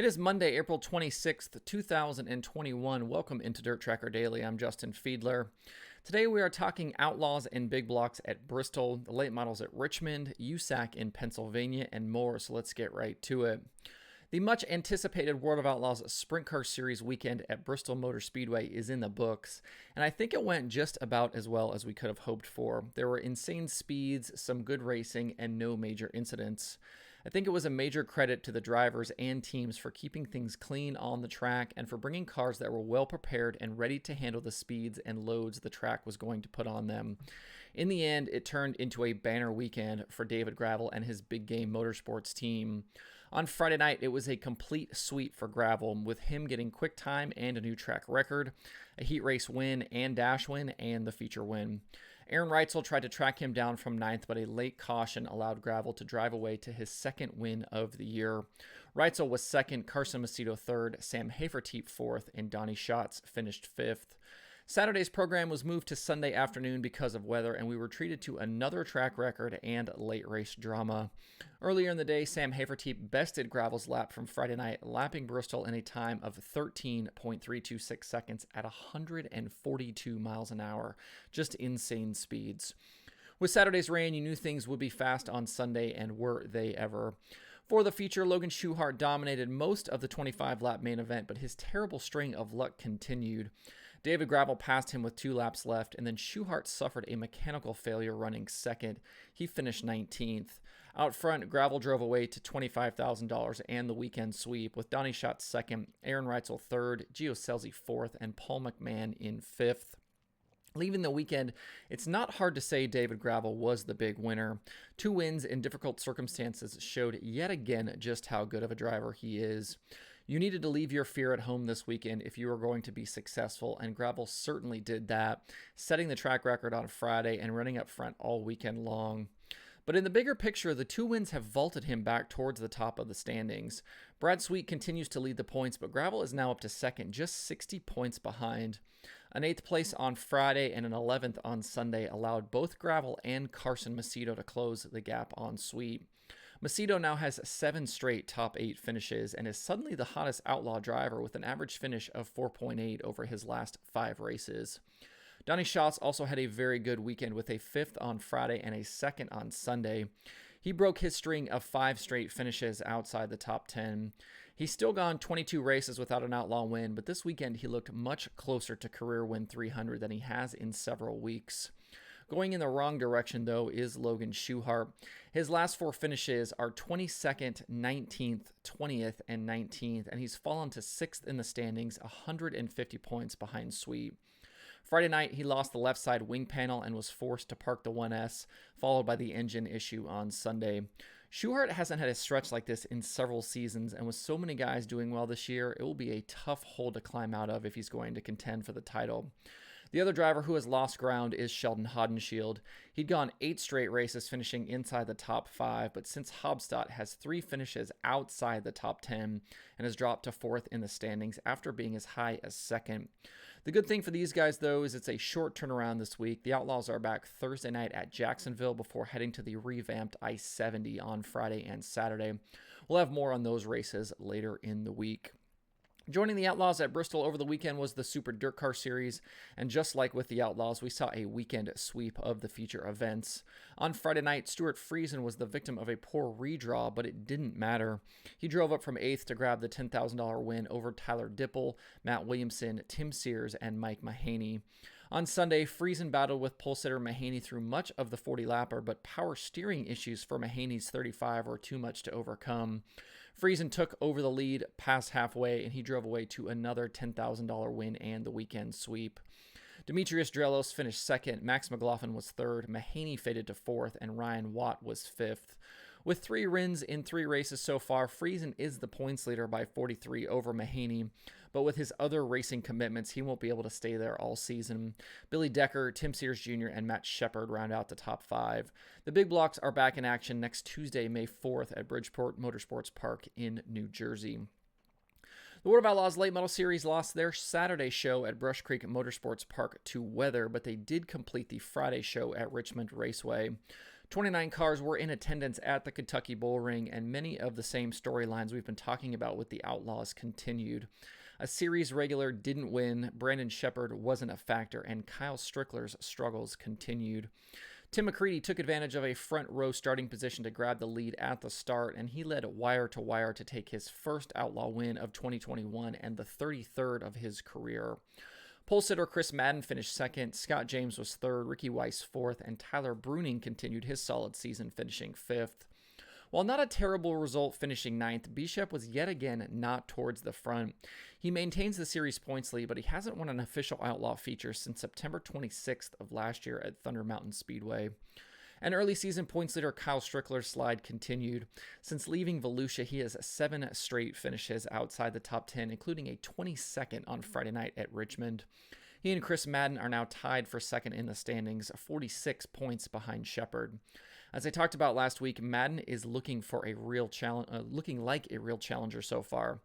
is Monday, April 26th, 2021. Welcome into DIRTRACKR Daily. I'm Justin Fiedler. Today we are talking Outlaws and Big Blocks at Bristol, the late models at Richmond, USAC in Pennsylvania, and more, so let's get right to it. The much-anticipated World of Outlaws Sprint Car Series weekend at Bristol Motor Speedway is in the books, and I think it went just about as well as we could have hoped for. There were insane speeds, some good racing, and no major incidents. I think it was a major credit to the drivers and teams for keeping things clean on the track and for bringing cars that were well prepared and ready to handle the speeds and loads the track was going to put on them. In the end, it turned into a banner weekend for David Gravel and his Big Game Motorsports team. On Friday night, it was a complete sweep for Gravel, with him getting quick time and a new track record, a heat race win and dash win, and the feature win. Aaron Reitzel tried to track him down from ninth, but a late caution allowed Gravel to drive away to his second win of the year. Reitzel was second, Carson Macedo third, Sam Hafertepe fourth, and Donnie Schatz finished fifth. Saturday's program was moved to Sunday afternoon because of weather, and we were treated to another track record and late race drama. Earlier in the day, Sam Hafertepe bested Gravel's lap from Friday night, lapping Bristol in a time of 13.326 seconds at 142 miles an hour. Just insane speeds. With Saturday's rain, you knew things would be fast on Sunday, and were they ever. For the feature, Logan Shoehart dominated most of the 25-lap main event, but his terrible string of luck continued. David Gravel passed him with 2 laps left, and then Shoehart suffered a mechanical failure running second. He finished 19th. Out front, Gravel drove away to $25,000 and the weekend sweep, with Donnie Schatz second, Aaron Reitzel third, Gio Scelzi fourth, and Paul McMahon in fifth. Leaving the weekend, it's not hard to say David Gravel was the big winner. 2 wins in difficult circumstances showed yet again just how good of a driver he is. You needed to leave your fear at home this weekend if you were going to be successful, and Gravel certainly did that, setting the track record on Friday and running up front all weekend long. But in the bigger picture, the 2 wins have vaulted him back towards the top of the standings. Brad Sweet continues to lead the points, but Gravel is now up to second, just 60 points behind. An 8th place on Friday and an 11th on Sunday allowed both Gravel and Carson Macedo to close the gap on Sweet. Macedo now has 7 straight top 8 finishes and is suddenly the hottest Outlaw driver with an average finish of 4.8 over his last 5 races. Donnie Schatz also had a very good weekend with a 5th on Friday and a 2nd on Sunday. He broke his string of 5 straight finishes outside the top 10. He's still gone 22 races without an Outlaw win, but this weekend he looked much closer to career win 300 than he has in several weeks. Going in the wrong direction, though, is Logan Shoehart. His last 4 finishes are 22nd, 19th, 20th, and 19th, and he's fallen to 6th in the standings, 150 points behind Sweet. Friday night, he lost the left side wing panel and was forced to park the 1S, followed by the engine issue on Sunday. Shoehart hasn't had a stretch like this in several seasons, and with so many guys doing well this year, it will be a tough hole to climb out of if he's going to contend for the title. The other driver who has lost ground is Sheldon Hoddenshield. He'd gone 8 straight races finishing inside the top 5, but since Hobstadt has 3 finishes outside the top 10 and has dropped to 4th in the standings after being as high as 2nd. The good thing for these guys, though, is it's a short turnaround this week. The Outlaws are back Thursday night at Jacksonville before heading to the revamped I-70 on Friday and Saturday. We'll have more on those races later in the week. Joining the Outlaws at Bristol over the weekend was the Super DIRTCar Series, and just like with the Outlaws, we saw a weekend sweep of the feature events. On Friday night, Stuart Friesen was the victim of a poor redraw, but it didn't matter. He drove up from 8th to grab the $10,000 win over Tyler Dipple, Matt Williamson, Tim Sears, and Mike Mahaney. On Sunday, Friesen battled with pole sitter Mahaney through much of the 40-lapper, but power steering issues for Mahaney's 35 were too much to overcome. Friesen took over the lead past halfway, and he drove away to another $10,000 win and the weekend sweep. Demetrius Drelos finished 2nd, Max McLaughlin was 3rd, Mahaney faded to 4th, and Ryan Watt was 5th. With 3 wins in 3 races so far, Friesen is the points leader by 43 over Mahaney, but with his other racing commitments, he won't be able to stay there all season. Billy Decker, Tim Sears Jr., and Matt Shepard round out the top 5. The big blocks are back in action next Tuesday, May 4th at Bridgeport Motorsports Park in New Jersey. The World of Outlaws Late Model Series lost their Saturday show at Brush Creek Motorsports Park to weather, but they did complete the Friday show at Richmond Raceway. 29 cars were in attendance at the Kentucky Bull Ring, and many of the same storylines we've been talking about with the Outlaws continued. A series regular didn't win, Brandon Sheppard wasn't a factor, and Kyle Strickler's struggles continued. Tim McCready took advantage of a front row starting position to grab the lead at the start, and he led wire to wire to take his first Outlaw win of 2021 and the 33rd of his career. Pole sitter Chris Madden finished second, Scott James was third, Ricky Weiss fourth, and Tyler Bruning continued his solid season, finishing fifth. While not a terrible result finishing ninth, Bishop was yet again not towards the front. He maintains the series points lead, but he hasn't won an official Outlaw feature since September 26th of last year at Thunder Mountain Speedway. An early season points leader Kyle Strickler's slide continued. Since leaving Volusia, he has 7 straight finishes outside the top 10, including a 22nd on Friday night at Richmond. He and Chris Madden are now tied for second in the standings, 46 points behind Sheppard. As I talked about last week, Madden is looking like a real challenger so far.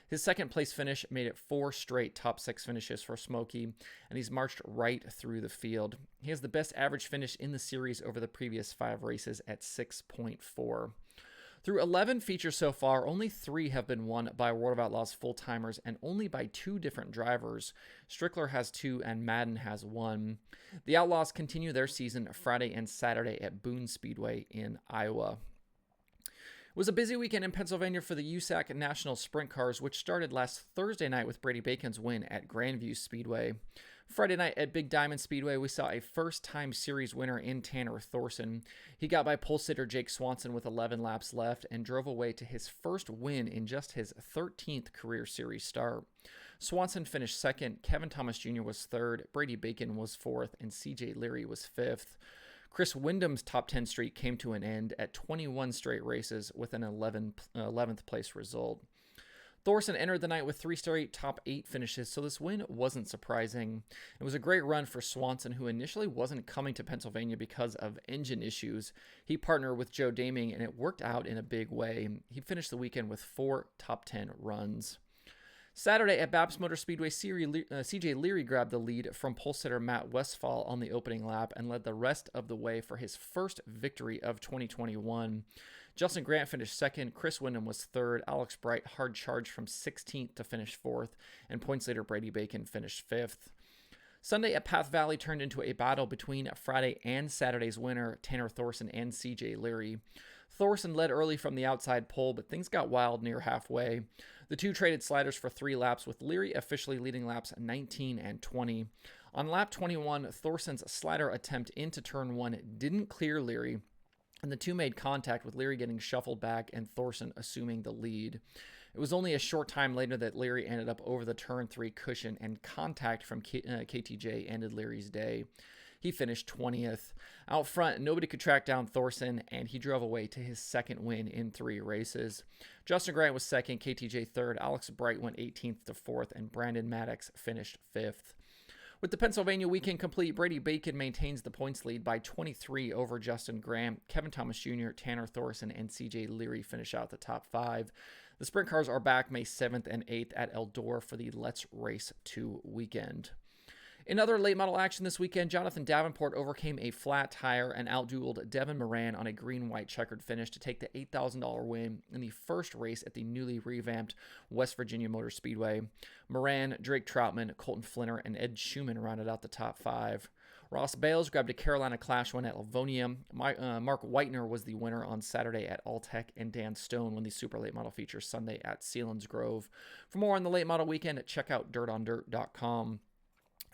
His second place finish made it 4 straight top 6 finishes for Smokey, and he's marched right through the field. He has the best average finish in the series over the previous 5 races at 6.4. Through 11 features so far, only 3 have been won by World of Outlaws full-timers and only by 2 different drivers. Strickler has 2 and Madden has 1. The Outlaws continue their season Friday and Saturday at Boone Speedway in Iowa. It was a busy weekend in Pennsylvania for the USAC National Sprint Cars, which started last Thursday night with Brady Bacon's win at Grandview Speedway. Friday night at Big Diamond Speedway, we saw a first-time series winner in Tanner Thorson. He got by pole sitter Jake Swanson with 11 laps left and drove away to his first win in just his 13th career series start. Swanson finished second, Kevin Thomas Jr. was third, Brady Bacon was fourth, and CJ Leary was fifth. Chris Wyndham's top 10 streak came to an end at 21 straight races with an 11th place result. Thorson entered the night with 3 straight top 8 finishes, so this win wasn't surprising. It was a great run for Swanson, who initially wasn't coming to Pennsylvania because of engine issues. He partnered with Joe Daming, and it worked out in a big way. He finished the weekend with 4 top 10 runs. Saturday at Bristol Motor Speedway, CJ Leary grabbed the lead from pole sitter Matt Westphal on the opening lap and led the rest of the way for his first victory of 2021. Justin Grant finished second, Chris Wyndham was third, Alex Bright hard charged from 16th to finish fourth, and points leader Brady Bacon finished fifth. Sunday at Path Valley turned into a battle between Friday and Saturday's winner, Tanner Thorson and CJ Leary. Thorson led early from the outside pole, but things got wild near halfway. The 2 traded sliders for 3 laps, with Leary officially leading laps 19 and 20. On lap 21, Thorson's slider attempt into turn 1 didn't clear Leary, and the 2 made contact, with Leary getting shuffled back and Thorson assuming the lead. It was only a short time later that Leary ended up over the turn 3 cushion, and contact from KTJ ended Leary's day. He finished 20th. Out front, nobody could track down Thorson, and he drove away to his second win in 3 races. Justin Grant was second, KTJ third, Alex Bright went 18th to 4th, and Brandon Maddox finished 5th. With the Pennsylvania weekend complete, Brady Bacon maintains the points lead by 23 over Justin Grant. Kevin Thomas Jr., Tanner Thorson, and CJ Leary finish out the top 5. The sprint cars are back May 7th and 8th at Eldora for the Let's Race 2 weekend. In other late model action this weekend, Jonathan Davenport overcame a flat tire and outdueled Devin Moran on a green-white checkered finish to take the $8,000 win in the first race at the newly revamped West Virginia Motor Speedway. Moran, Drake Troutman, Colton Flinner, and Ed Schumann rounded out the top 5. Ross Bales grabbed a Carolina Clash win at Livonia. Mark Whitener was the winner on Saturday at Alltech, and Dan Stone won the Super Late Model feature Sunday at Sealands Grove. For more on the late model weekend, check out DirtOnDirt.com.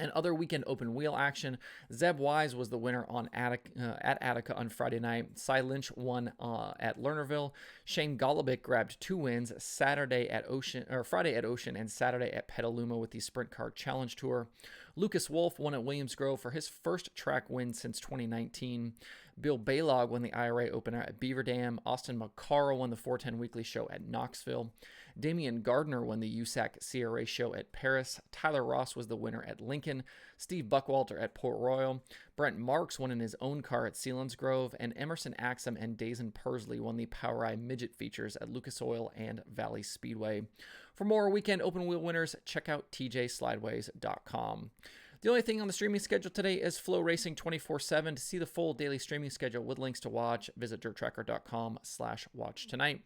And other weekend open wheel action, Zeb Wise was the winner at Attica on Friday night. Cy Lynch won at Lernerville. Shane Golobic grabbed 2 wins Friday at Ocean and Saturday at Petaluma with the Sprint Car Challenge Tour. Lucas Wolf won at Williams Grove for his first track win since 2019. Bill Baylog won the IRA opener at Beaver Dam. Austin McCarroll won the 410 Weekly Show at Knoxville. Damian Gardner won the USAC CRA show at Paris. Tyler Ross was the winner at Lincoln. Steve Buckwalter at Port Royal. Brent Marks won in his own car at Sealands Grove. And Emerson Axum and Dazen Persley won the Power Eye Midget features at Lucas Oil and Valley Speedway. For more weekend open wheel winners, check out tjslideways.com. The only thing on the streaming schedule today is Flow Racing 24/7. To see the full daily streaming schedule with links to watch, visit DIRTRACKR.com/watch tonight.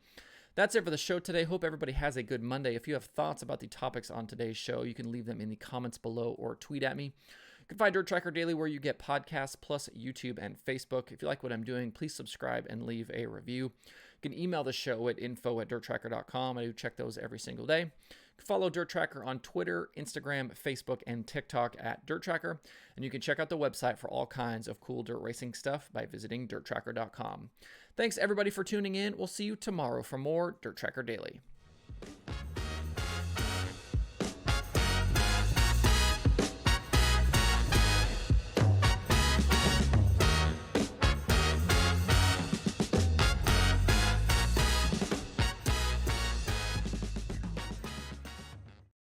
That's it for the show today. Hope everybody has a good Monday. If you have thoughts about the topics on today's show, you can leave them in the comments below or tweet at me. You can find DIRTRACKR Daily where you get podcasts, plus YouTube and Facebook. If you like what I'm doing, please subscribe and leave a review. You can email the show at info@DIRTRACKR.com. I do check those every single day. You can follow DIRTRACKR on Twitter, Instagram, Facebook, and TikTok at DIRTRACKR. And you can check out the website for all kinds of cool dirt racing stuff by visiting DIRTRACKR.com. Thanks everybody for tuning in. We'll see you tomorrow for more DIRTRACKR Daily.